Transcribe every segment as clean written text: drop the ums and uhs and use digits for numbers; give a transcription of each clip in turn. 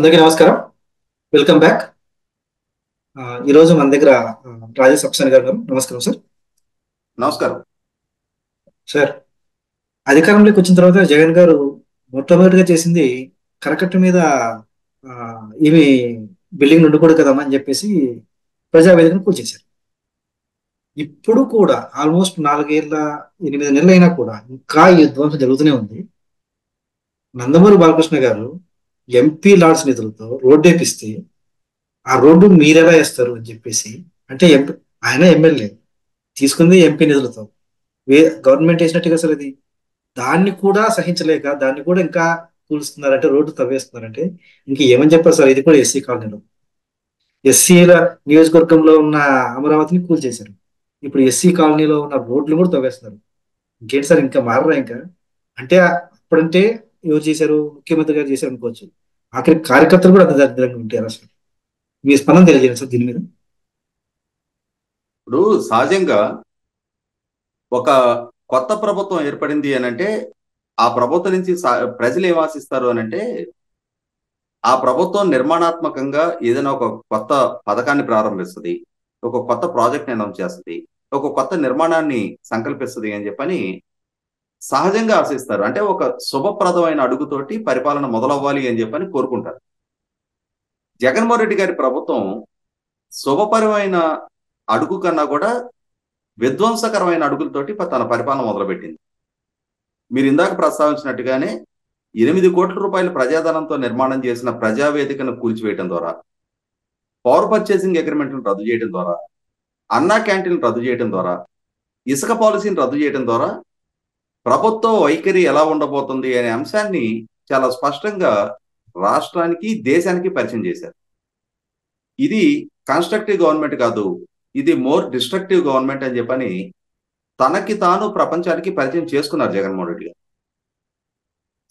అందరికీ నమస్కారం. Welcome back. ఈరోజు మన దగ్గర రాజేష్ అప్సాని గారు ఉన్నారు. నమస్కారం సార్. నమస్కారం. సార్, అధికారంలోకి వచ్చిన తర్వాత జగన్ గారు మొట్టమొదటిగా చేసింది కరకట్ట మీద ఆ, ఇవి బిల్డింగ్ ఉండకూడదు కదమ్మా అని చెప్పేసి ప్రజావేదికను కూల్చేశారు. ఇప్పుడు కూడా ఆల్మోస్ట్ 8 నెలలు అయినా కూడా ఇంకా ఈ విధ్వంసం జరుగుతూనే ఉంది. నందమూరి బాలకృష్ణ గారు ఎంపీ లాడ్స్ నిధులతో రోడ్డు వేపిస్తే ఆ రోడ్డు మీరెలా వేస్తారు అని చెప్పేసి, అంటే ఆయన ఎమ్మెల్యే తీసుకుంది ఎంపీ నిధులతో, గవర్నమెంట్ వేసినట్టుగా సార్ అది. దాన్ని కూడా సహించలేక దాన్ని కూడా ఇంకా కూలుస్తున్నారంటే, రోడ్డు తవ్వేస్తున్నారంటే ఇంక ఏమని చెప్పారు సార్. ఇది కూడా ఎస్సీ కాలనీలో, ఎస్సీల నియోజకవర్గంలో ఉన్న అమరావతిని కూల్చేశారు. ఇప్పుడు ఎస్సీ కాలనీలో ఉన్న రోడ్లు కూడా తవ్వేస్తున్నారు. ఇంకేంటి సార్, ఇంకా మారరా ఇంకా? అంటే అప్పుడంటే ఎవరు చేశారు, ముఖ్యమంత్రి గారు చేశారు అనుకోవచ్చు. ఆఖరి కార్యకర్తలు కూడా అంత దరిద్రంగా ఉంటారు అసలు. మీ స్పందన తెలియజేయండి సార్ దీని మీద. ఇప్పుడు సహజంగా ఒక కొత్త ప్రభుత్వం ఏర్పడింది అని అంటే ఆ ప్రభుత్వం నుంచి ప్రజలు ఏం ఆశిస్తారు అని అంటే ఆ ప్రభుత్వం నిర్మాణాత్మకంగా ఏదైనా ఒక కొత్త పథకాన్ని ప్రారంభిస్తుంది, ఒక కొత్త ప్రాజెక్ట్ అనౌన్స్ చేస్తుంది, ఒక కొత్త నిర్మాణాన్ని సంకల్పిస్తుంది అని చెప్పని సహజంగా ఆశిస్తారు. అంటే ఒక శుభప్రదమైన అడుగుతోటి పరిపాలన మొదలవ్వాలి అని చెప్పని కోరుకుంటారు. జగన్మోహన్ రెడ్డి గారి ప్రభుత్వం శుభపరమైన అడుగు కన్నా కూడా విధ్వంసకరమైన అడుగులతోటి తన పరిపాలన మొదలుపెట్టింది. మీరు ఇందాక ప్రస్తావించినట్టుగానే 8 కోట్ల రూపాయల ప్రజాధనంతో నిర్మాణం చేసిన ప్రజావేదికను కూల్చివేయడం ద్వారా, పవర్ పర్చేసింగ్ అగ్రిమెంట్ను రద్దు చేయడం ద్వారా, అన్నా క్యాంటీన్ రద్దు చేయడం ద్వారా, ఇసుక పాలసీని రద్దు చేయడం ద్వారా ప్రభుత్వ వైఖరి ఎలా ఉండబోతుంది అనే అంశాన్ని చాలా స్పష్టంగా రాష్ట్రానికి, దేశానికి పరిచయం చేశారు. ఇది కన్స్ట్రక్టివ్ గవర్నమెంట్ కాదు, ఇది మోర్ డిస్ట్రక్టివ్ గవర్నమెంట్ అని చెప్పని తనకి తాను ప్రపంచానికి పరిచయం చేసుకున్నారు జగన్మోహన్ రెడ్డి గారు.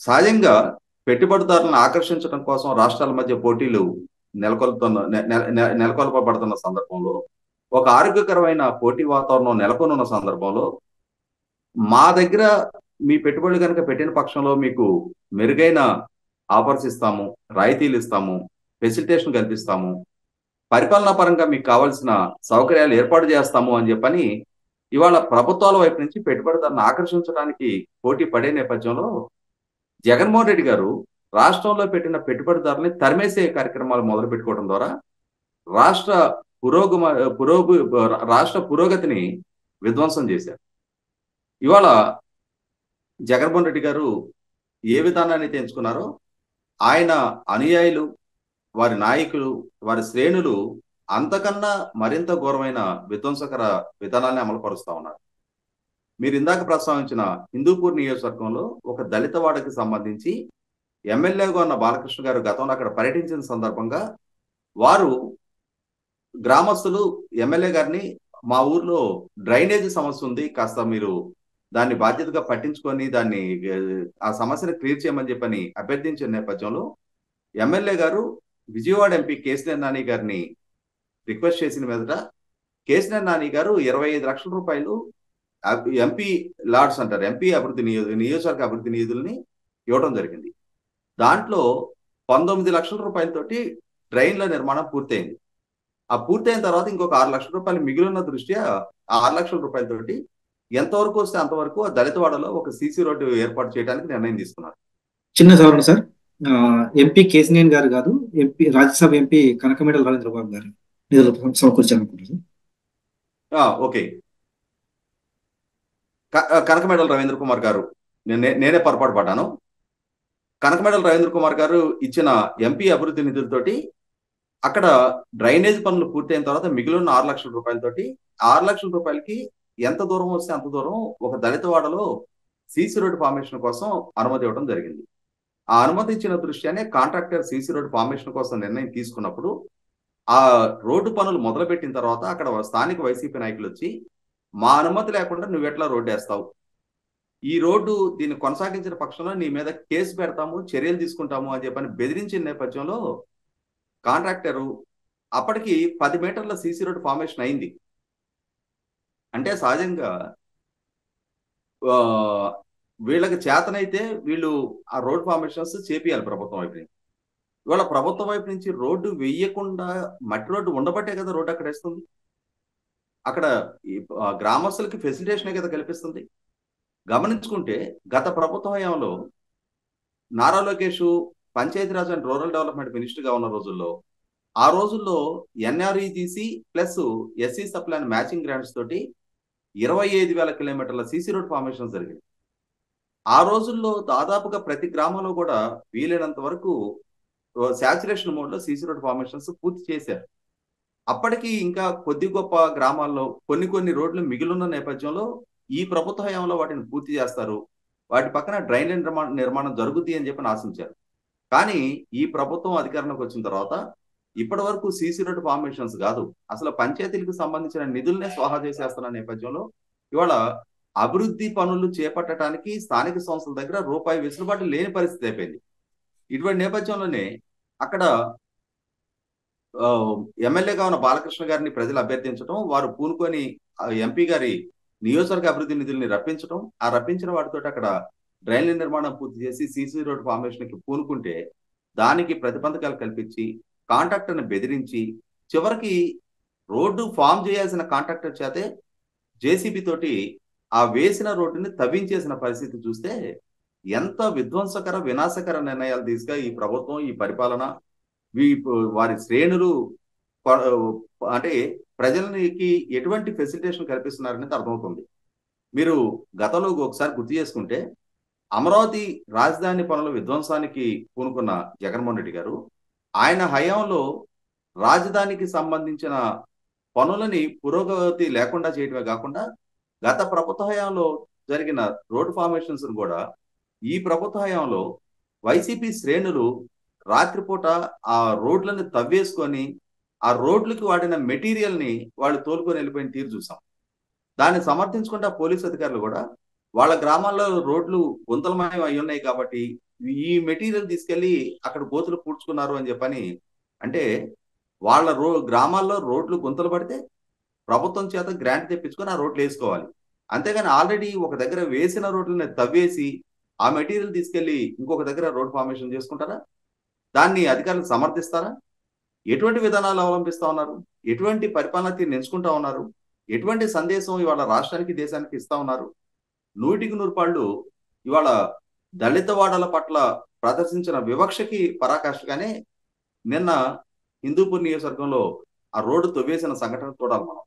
సహజంగా పెట్టుబడిదారులను ఆకర్షించడం కోసం రాష్ట్రాల మధ్య పోటీలు నెలకొల్పబడుతున్న సందర్భంలో, ఒక ఆరోగ్యకరమైన పోటీ వాతావరణం నెలకొనున్న సందర్భంలో, మా దగ్గర మీ పెట్టుబడులు కనుక పెట్టిన పక్షంలో మీకు మెరుగైన ఆఫర్స్ ఇస్తాము, రాయితీలు ఇస్తాము, ఫెసిలిటేషన్ కల్పిస్తాము, పరిపాలనా పరంగా మీకు కావాల్సిన సౌకర్యాలు ఏర్పాటు చేస్తాము అని చెప్పని ఇవాళ ప్రభుత్వాల వైపు నుంచి పెట్టుబడిదారులను ఆకర్షించడానికి పోటీ పడే నేపథ్యంలో జగన్మోహన్ రెడ్డి గారు రాష్ట్రంలో పెట్టిన పెట్టుబడిదారుల్ని తరిమేసే కార్యక్రమాలు మొదలు పెట్టుకోవడం ద్వారా రాష్ట్ర పురోగమ పురోగు రాష్ట్ర పురోగతిని విధ్వంసం చేశారు. ఇవాళ జగన్మోహన్ రెడ్డి గారు ఏ విధానాన్ని అయితే ఎంచుకున్నారో ఆయన అనుయాయులు, వారి నాయకులు, వారి శ్రేణులు అంతకన్నా మరింత ఘోరమైన విధ్వంసకర విధానాన్ని అమలుపరుస్తా ఉన్నారు. మీరు ఇందాక ప్రస్తావించిన హిందూపూర్ నియోజకవర్గంలో ఒక దళిత వాడకి సంబంధించి ఎమ్మెల్యేగా ఉన్న బాలకృష్ణ గారు గతంలో అక్కడ పర్యటించిన సందర్భంగా వారు గ్రామస్తులు ఎమ్మెల్యే గారిని, మా ఊర్లో డ్రైనేజీ సమస్య ఉంది, కాస్త మీరు దాన్ని బాధ్యతగా పట్టించుకొని దాన్ని ఆ సమస్యను క్లియర్ చేయమని చెప్పని అభ్యర్థించిన నేపథ్యంలో ఎమ్మెల్యే గారు విజయవాడ ఎంపీ కేసీఆర్ నాని గారిని రిక్వెస్ట్ చేసిన మీదట కేసీఆర్ నాని గారు 25 లక్షల రూపాయలు ఎంపీ లాడ్స్ అంటారు, ఎంపీ అభివృద్ధి నియోజకవర్గ అభివృద్ధి నిధుల్ని ఇవ్వడం జరిగింది. దాంట్లో 19 లక్షల రూపాయలతోటి డ్రైన్ల నిర్మాణం పూర్తయింది. ఆ పూర్తయిన తర్వాత ఇంకొక 6 లక్షల రూపాయలు మిగిలిన దృష్ట్యా ఆ 6 లక్షల రూపాయలతోటి ఎంతవరకు వస్తే అంతవరకు ఆ దళితవాడలో ఒక సీసీ రోడ్డు ఏర్పాటు చేయడానికి నిర్ణయం తీసుకున్నారు. చిన్న సవరణ సార్. ఎంపీ కేసినేని గారు కాదు, ఎంపీ రాజ్యసభ ఎంపీ కనకమేడల రవీంద్రబాబు గారు నిధులు సమకూర్చాలనుకుంటున్నారు. ఓకే, కనకమేడల రవీంద్ర కుమార్ గారు, నేనే పొరపాటు పడ్డాను. కనకమేడల రవీంద్ర కుమార్ గారు ఇచ్చిన ఎంపీ అభివృద్ధి నిధులతోటి అక్కడ డ్రైనేజ్ పనులు పూర్తయిన తర్వాత మిగిలిన 6 లక్షల రూపాయలతోటి 6 లక్షల రూపాయలకి ఎంత దూరం వస్తే అంత దూరం ఒక దళితవాడలో సీసీ రోడ్డు ఫార్మేషన్ కోసం అనుమతి ఇవ్వడం జరిగింది. ఆ అనుమతి ఇచ్చిన దృష్ట్యానే కాంట్రాక్టర్ సీసీ రోడ్డు ఫార్మేషన్ కోసం నిర్ణయం తీసుకున్నప్పుడు ఆ రోడ్డు పనులు మొదలుపెట్టిన తర్వాత అక్కడ స్థానిక వైసీపీ నాయకులు వచ్చి, మా అనుమతి లేకుండా నువ్వెట్లా రోడ్డు వేస్తావు, ఈ రోడ్డు దీన్ని కొనసాగించిన పక్షంలో నీ మీద కేసు పెడతాము, చర్యలు తీసుకుంటాము అని చెప్పని బెదిరించిన నేపథ్యంలో కాంట్రాక్టరు అప్పటికి 10 మీటర్ల సీసీ రోడ్డు ఫార్మేషన్ అయింది. అంటే సహజంగా వీళ్ళకి చేతనైతే వీళ్ళు ఆ రోడ్ ఫార్మేషన్స్ చేపియాలి ప్రభుత్వం అయిపోయింది. ఇవాళ ప్రభుత్వం వైపు నుంచి రోడ్డు వేయకుండా మట్టి రోడ్డు ఉండబట్టే కదా రోడ్డు అక్కడ వేస్తుంది. అక్కడ గ్రామస్తులకి ఫెసిలిటేషన్ కదా కల్పిస్తుంది. గమనించుకుంటే గత ప్రభుత్వ హయాంలో Nara Lokesh Panchayati Raj and rural development minister గా ఉన్న రోజుల్లో, ఆ రోజుల్లో NREGC plus SC supply matching grants తోటి 25,000 కిలోమీటర్ల సీసీ రోడ్ ఫార్మేషన్ జరిగింది. ఆ రోజుల్లో దాదాపుగా ప్రతి గ్రామంలో కూడా వీలైనంత వరకు శాచురేషన్ మోడ్ లో సీసీ రోడ్ ఫార్మేషన్స్ పూర్తి చేశారు. అప్పటికి ఇంకా కొద్ది గొప్ప గ్రామాల్లో కొన్ని రోడ్లు మిగిలిన నేపథ్యంలో ఈ ప్రభుత్వ హయాంలో వాటిని పూర్తి చేస్తారు, వాటి పక్కన డ్రైన్ నిర్మాణం జరుగుతుంది అని చెప్పి ఆశించారు. కానీ ఈ ప్రభుత్వం అధికారంలోకి వచ్చిన తర్వాత ఇప్పటి వరకు సీసీ రోడ్ ఫార్మేషన్స్ కాదు, అసలు పంచాయతీలకు సంబంధించిన నిధులనే స్వాహా చేసేస్తున్న నేపథ్యంలో ఇవాళ అభివృద్ధి పనులు చేపట్టడానికి స్థానిక సంస్థల దగ్గర రూపాయి వెసులుబాటు లేని పరిస్థితి అయిపోయింది. ఇటువంటి నేపథ్యంలోనే అక్కడ ఎమ్మెల్యేగా ఉన్న బాలకృష్ణ గారిని ప్రజలు అభ్యర్థించడం, వారు పూనుకొని ఎంపీ గారి నియోజకవర్గ అభివృద్ధి నిధుల్ని రప్పించడం, ఆ రప్పించిన వాటితో అక్కడ డ్రైన్ల నిర్మాణం పూర్తి చేసి సీసీ రోడ్ ఫార్మేషన్ కి పూనుకుంటే దానికి ప్రతిబంధకాలు కల్పించి కాంట్రాక్టర్ని బెదిరించి చివరికి రోడ్డు ఫామ్ చేయాల్సిన కాంట్రాక్టర్ చేతే జేసీబీ తోటి ఆ వేసిన రోడ్డుని తవ్వించేసిన పరిస్థితి చూస్తే ఎంత విధ్వంసకర వినాశకర నిర్ణయాలు తీసుగా ఈ ప్రభుత్వం, ఈ పరిపాలన, వారి శ్రేణులు అంటే ప్రజలకి ఎటువంటి ఫెసిలిటేషన్ కల్పిస్తున్నారనేది అర్థమవుతుంది. మీరు గతంలో ఒకసారి గుర్తు చేసుకుంటే అమరావతి రాజధాని పనుల విధ్వంసానికి పూనుకున్న జగన్మోహన్ రెడ్డి గారు ఆయన హయాంలో రాజధానికి సంబంధించిన పనులని పురోగతి లేకుండా చేయడమే కాకుండా గత ప్రభుత్వ హయాంలో జరిగిన రోడ్ ఫార్మేషన్స్ కూడా ఈ ప్రభుత్వ హయాంలో వైసీపీ శ్రేణులు రాత్రిపూట ఆ రోడ్లను తవ్వేసుకొని ఆ రోడ్లకి వాడిన మెటీరియల్ ని వాళ్ళు తోలుకొని వెళ్ళిపోయిన తీరు చూసాం. దాన్ని సమర్థించుకుంటే పోలీసు అధికారులు కూడా వాళ్ళ గ్రామాల్లో రోడ్లు గుంతలమయం అయి ఉన్నాయి కాబట్టి ఈ మెటీరియల్ తీసుకెళ్లి అక్కడ గోతులు పూడ్చుకున్నారు అని చెప్పని, అంటే వాళ్ళ గ్రామాల్లో రోడ్లు గుంతలు పడితే ప్రభుత్వం చేత గ్రాంట్ తెప్పించుకొని ఆ రోడ్లు వేసుకోవాలి. అంతేగాని ఆల్రెడీ ఒక దగ్గర వేసిన రోడ్లని తవ్వేసి ఆ మెటీరియల్ తీసుకెళ్లి ఇంకొక దగ్గర రోడ్ ఫార్మేషన్ చేసుకుంటారా? దాన్ని అధికారులు సమర్థిస్తారా? ఎటువంటి విధానాలు అవలంబిస్తా ఉన్నారు? ఎటువంటి పరిపాలన తీరు ఎంచుకుంటా ఉన్నారు? ఎటువంటి సందేశం ఇవాళ రాష్ట్రానికి దేశానికి ఇస్తా ఉన్నారు? 100కి 100 పాళ్ళు ఇవాళ దళిత వాడల పట్ల ప్రదర్శించిన వివక్షకి పరాకాష్ఠగానే నిన్న హిందూపూర్ నియోజకవర్గంలో ఆ రోడ్డు తవ్వేసిన సంఘటన చూడాలి మనం.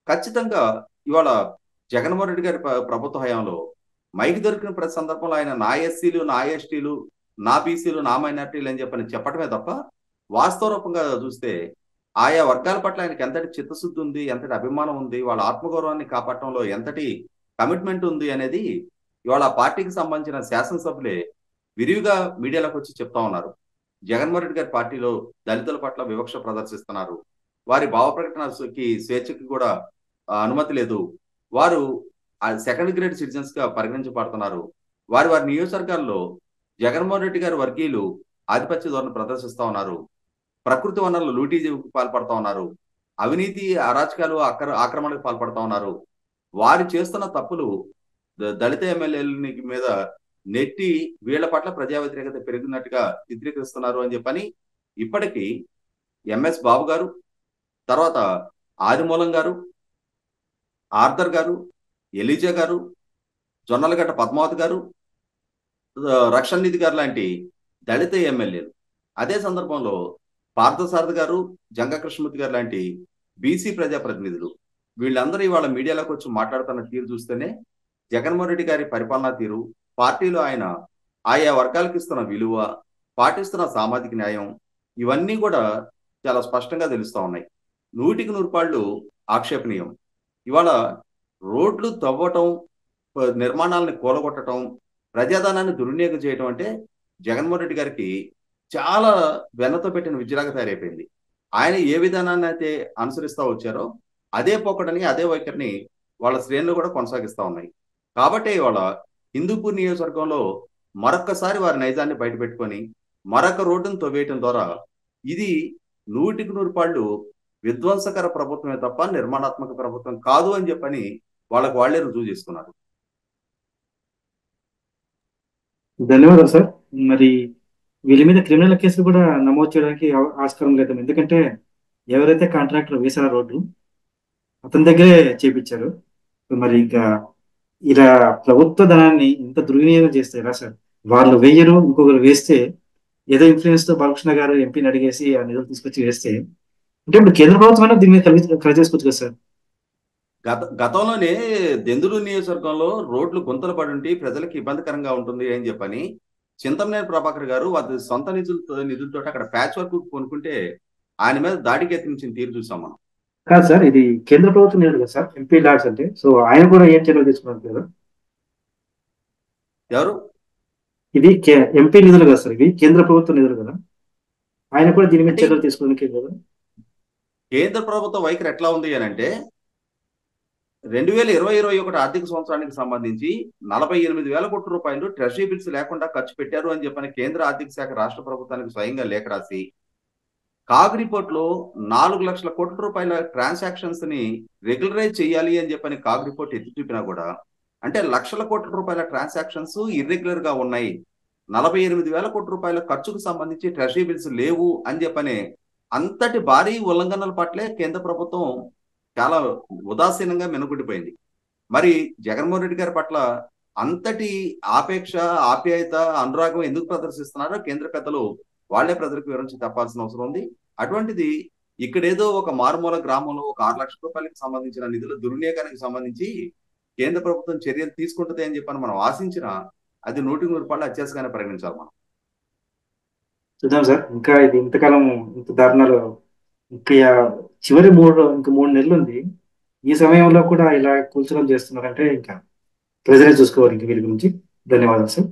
ఖచ్చితంగా ఇవాళ జగన్మోహన్ రెడ్డి గారి ప్రభుత్వ హయాంలో మైక్ దొరికిన ప్రతి సందర్భంలో ఆయన నా ఎస్సీలు, నా ఎస్టీలు, నా బీసీలు, నా మైనార్టీలు అని చెప్పడమే తప్ప వాస్తవ రూపంగా చూస్తే ఆయా వర్గాల పట్ల ఆయనకి ఎంతటి చిత్తశుద్ధి ఉంది, ఎంతటి అభిమానం ఉంది, వాళ్ళ ఆత్మగౌరవాన్ని కాపాడటంలో ఎంతటి కమిట్మెంట్ ఉంది అనేది ఇవాళ పార్టీకి సంబంధించిన శాసనసభ్యులే విరివిగా మీడియాలోకి వచ్చి చెప్తా ఉన్నారు. జగన్మోహన్ రెడ్డి గారి పార్టీలో దళితుల పట్ల వివక్ష ప్రదర్శిస్తున్నారు, వారి భావ ప్రకటనకి స్వేచ్ఛకి కూడా అనుమతి లేదు, వారు సెకండ్ గ్రేడ్ సిటిజన్స్ గా పరిగణించబడుతున్నారు, వారి నియోజకవర్గాల్లో జగన్మోహన్ రెడ్డి గారి వర్గీయులు ఆధిపత్య ధోరణి ప్రదర్శిస్తా ఉన్నారు, ప్రకృతి వనరులు లూటీకి పాల్పడతా ఉన్నారు, అవినీతి అరాచకాలు ఆక్రమణకు పాల్పడతా ఉన్నారు, వారు చేస్తున్న తప్పులు దళిత ఎమ్మెల్యేల మీద నెట్టి వీళ్ల పట్ల ప్రజా వ్యతిరేకత పెరిగినట్టుగా చిత్రీకరిస్తున్నారు అని చెప్పని ఇప్పటికీ ఎంఎస్ బాబు గారు, తర్వాత ఆదిమూలం గారు, ఆర్థర్ గారు, ఎలిజా గారు, జొన్నలగడ్డ పద్మావతి గారు, రక్షణ నిధి గారు లాంటి దళిత ఎమ్మెల్యేలు, అదే సందర్భంలో పార్థసారథి గారు, జంగా కృష్ణమూర్తి గారు లాంటి బీసీ ప్రజాప్రతినిధులు, వీళ్ళందరూ ఇవాళ మీడియాలోకి వచ్చి మాట్లాడుతున్న తీరు చూస్తేనే జగన్మోహన్ రెడ్డి గారి పరిపాలనా తీరు, పార్టీలో ఆయన ఆయా వర్గాలకు ఇస్తున్న విలువ, పాటిస్తున్న సామాజిక న్యాయం, ఇవన్నీ కూడా చాలా స్పష్టంగా తెలుస్తా ఉన్నాయి. 100కి 100 పాళ్ళు ఆక్షేపణీయం. ఇవాళ రోడ్లు తవ్వటం, నిర్మాణాలను కూలగొట్టడం, ప్రజాధనాన్ని దుర్వినియోగం చేయడం అంటే జగన్మోహన్ రెడ్డి గారికి చాలా వెన్నతో పెట్టిన విద్యలాగా తయారైపోయింది. ఆయన ఏ విధానాన్ని అయితే అనుసరిస్తా వచ్చారో అదే పోకడని, అదే వైఖరిని వాళ్ళ శ్రేణులు కూడా కొనసాగిస్తా ఉన్నాయి. కాబట్టి ఇవాళ హిందూపూర్ నియోజకవర్గంలో మరొక్కసారి వారి నైజాన్ని బయటపెట్టుకొని మరొక రోడ్డును తవ్వేయటం ద్వారా ఇది 100కి 100 పాళ్ళు విధ్వంసకర ప్రభుత్వమే తప్ప నిర్మాణాత్మక ప్రభుత్వం కాదు అని చెప్పని వాళ్ళకు వాళ్లే రుజువు చేసుకున్నారు. ధన్యవాదాలు సార్. మరి వీళ్ళ మీద క్రిమినల్ కేసులు కూడా నమోదు చేయడానికి ఆస్కారం లేదు. ఎందుకంటే ఎవరైతే కాంట్రాక్టర్ వేశారో రోడ్డు అతని దగ్గరే చేపించారు. మరి ఇంకా ఇలా ప్రభుత్వ ధనాన్ని ఇంత దుర్వినియోగం చేస్తే ఎలా సార్? వాళ్ళు వెయ్యరు, ఇంకొకరు వేస్తే ఏదో ఇన్ఫ్లుయెన్స్ తో బాలకృష్ణ గారు ఎంపీని అడిగేసి ఆ నిధులు తీసుకొచ్చి వేస్తే, అంటే ఇప్పుడు కేంద్ర ప్రభుత్వం అయినా దీని మీద కలిసి చేసుకోవచ్చు కదా సార్? గతంలోనే దెందులూరు నియోజకవర్గంలో రోడ్లు గుంతలు పడి ఉంటే ప్రజలకు ఇబ్బందికరంగా ఉంటుంది అని చెప్పని చింతమనేని ప్రభాకర్ గారు వారి సొంత నిధులతో అక్కడ ప్యాచ్ వర్క్ కొనుక్కుంటే ఆయన మీద దాడికి యత్నించిన తీరు చూసాం మనం. కాదు సార్, ఇది కేంద్ర ప్రభుత్వం నిధులు కదా సార్, ఎంపీ ల్యాడ్స్ అంటే. సో ఆయన కూడా ఏం చర్యలు తీసుకున్నారు కదా? ఎవరు? ఇది ఎంపీ నిధులు కదా సార్, ఇవి కేంద్ర ప్రభుత్వ నిధులు కదా. ఆయన కూడా దీని మీద అంటే చర్యలు తీసుకోవడానికి కదా. కేంద్ర ప్రభుత్వ వైఖరి ఎట్లా ఉంది అని అంటే 2020-21 ఆర్థిక సంవత్సరానికి సంబంధించి 48,000 కోట్ల రూపాయలు ట్రెజరీ బిల్స్ లేకుండా ఖర్చు పెట్టారు అని చెప్పని కేంద్ర ఆర్థిక శాఖ రాష్ట్ర ప్రభుత్వానికి స్వయంగా లేఖ రాసి కాగ్ రిపోర్ట్ లో 4 లక్షల కోట్ల రూపాయల ట్రాన్సాక్షన్స్ ని రెగ్యులరైజ్ చేయాలి అని చెప్పని కాగ్ రిపోర్ట్ ఎత్తి చూపినా కూడా, అంటే లక్షల కోట్ల రూపాయల ట్రాన్సాక్షన్స్ ఇర్రెగ్యులర్ గా ఉన్నాయి, 48,000 కోట్ల రూపాయల ఖర్చుకు సంబంధించి ట్రెజరీ బిల్స్ లేవు అని చెప్పని అంతటి భారీ ఉల్లంఘనల పట్లే కేంద్ర ప్రభుత్వం చాలా ఉదాసీనంగా మినగుడిపోయింది. మరి జగన్మోహన్ రెడ్డి గారి పట్ల అంతటి ఆపేక్ష, ఆప్యాయత, అనురాగం ఎందుకు ప్రదర్శిస్తున్నారో కేంద్ర పెద్దలు వాళ్లే ప్రజలకు వివరించి చెప్పాల్సిన అవసరం ఉంది. అటువంటిది ఇక్కడేదో ఒక మారుమూల గ్రామంలో ఒక 6 లక్షల రూపాయలకు సంబంధించిన నిధుల దుర్వినియోగానికి సంబంధించి కేంద్ర ప్రభుత్వం చర్యలు తీసుకుంటుంది అని చెప్పని మనం ఆశించిన అది 100% అత్యాశగానే పరిగణించాలి మనం. చూద్దాం సార్, ఇంకా ఇది ఇంతకాలం ఇంత దారుణాలు ఇంకా ఇంక 3 నెలలు ఉంది. ఈ సమయంలో కూడా ఇలా కూల్చడం చేస్తున్నారంటే ఇంకా ప్రజలే చూసుకోవాలి ఇంక వీరి గురించి. ధన్యవాదాలు సార్.